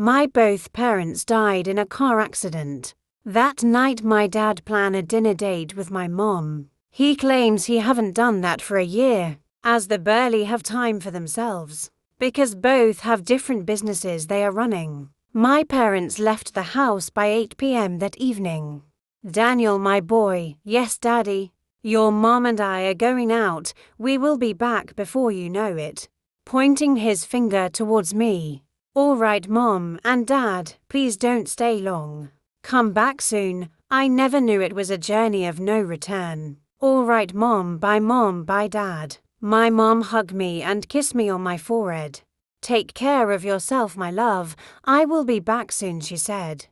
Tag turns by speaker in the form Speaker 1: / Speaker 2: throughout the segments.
Speaker 1: My both parents died in a car accident. That night my dad planned a dinner date with my mom. He claims he haven't done that for a year, as they barely have time for themselves, because both have different businesses they are running. My parents left the house by 8 p.m. that evening. Daniel, my boy, yes, Daddy. Your mom and I are going out. We will be back before you know it. Pointing his finger towards me. All right, Mom and Dad, please don't stay long. Come back soon. I never knew it was a journey of no return. All right, Mom, bye, Dad. My mom hugged me and kissed me on my forehead. Take care of yourself, my love. I will be back soon, she said.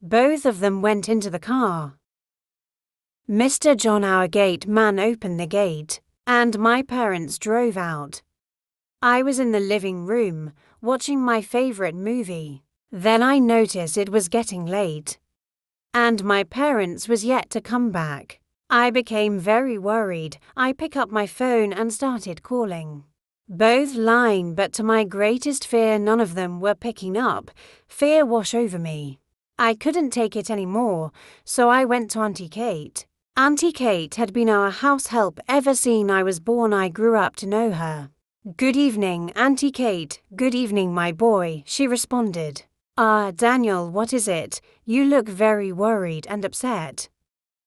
Speaker 1: Both of them went into the car. Mr. John, our gate man, opened the gate, and my parents drove out. I was in the living room, watching my favorite movie. Then I noticed it was getting late, and my parents was yet to come back. I became very worried. I picked up my phone and started calling. Both line, but to my greatest fear, none of them were picking up. Fear washed over me. I couldn't take it anymore, so I went to Auntie Kate. Auntie Kate had been our house help ever since I was born. I grew up to know her. Good evening, Auntie Kate. Good evening, my boy, she responded. Daniel, what is it? You look very worried and upset.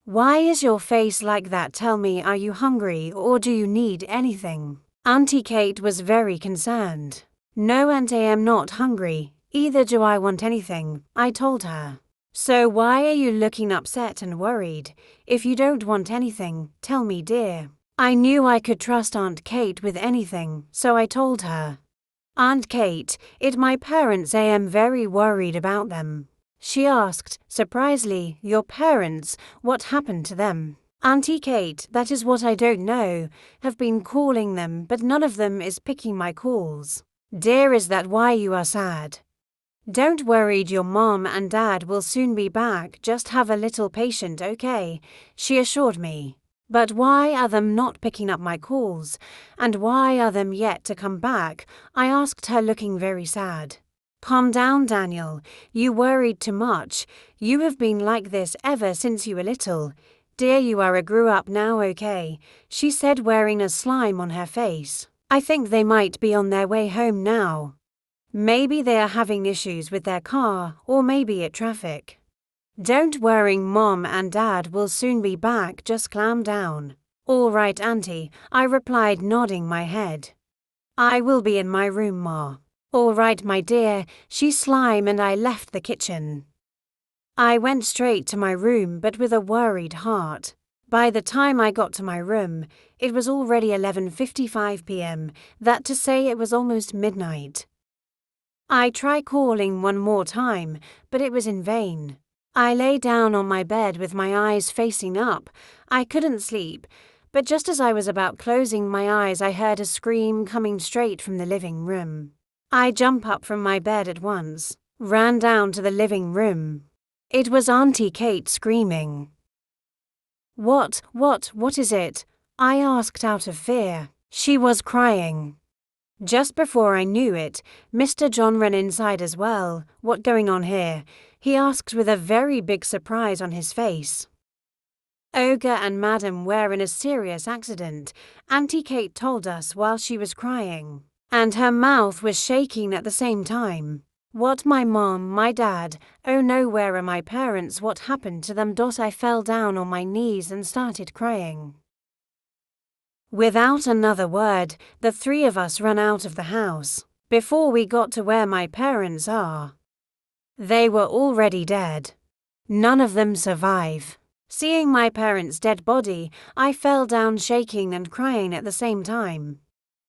Speaker 1: Why is your face like that? Tell me, are you hungry or do you need anything? Auntie Kate was very concerned. No, Auntie, I am not hungry. Either do I want anything, I told her. So why are you looking upset and worried? If you don't want anything, tell me, dear. I knew I could trust Aunt Kate with anything, so I told her. Aunt Kate, it my parents. I am very worried about them. She asked, surprisingly, your parents, what happened to them? Auntie Kate, that is what I don't know. Have been calling them, but none of them is picking my calls. Dear, is that why you are sad? Don't worry, your mom and dad will soon be back. Just have a little patience, okay? She assured me. But why are them not picking up my calls? And why are them yet to come back? I asked her, looking very sad. Calm down, Daniel. You worried too much. You have been like this ever since you were little. Dear, you are a grew up now, okay? She said, wearing a slime on her face. I think they might be on their way home now. Maybe they are having issues with their car, or maybe at traffic. Don't worry, Mom and Dad will soon be back. Just calm down. All right, Auntie, I replied, nodding my head. I will be in my room, Ma. All right, my dear, she slime, and I left the kitchen. I went straight to my room, but with a worried heart. By the time I got to my room, it was already 11:55 p.m., that to say it was almost midnight. I tried calling one more time, but it was in vain. I lay down on my bed with my eyes facing up. I couldn't sleep, but just as I was about closing my eyes, I heard a scream coming straight from the living room. I jumped up from my bed at once, ran down to the living room. It was Auntie Kate screaming. What is it? I asked out of fear. She was crying. Just before I knew it, Mr. John ran inside as well. What going on here? He asked with a very big surprise on his face. Olga and Madam were in a serious accident, Auntie Kate told us while she was crying, and her mouth was shaking at the same time. What, my mom, my dad? Oh no, where are my parents? What happened to them? I fell down on my knees and started crying. Without another word, the three of us ran out of the house. Before we got to where my parents are, they were already dead. None of them survive. Seeing my parents' dead body, I fell down shaking and crying at the same time.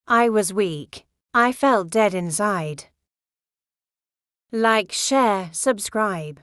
Speaker 1: I was weak. I felt dead inside. Like, share, subscribe.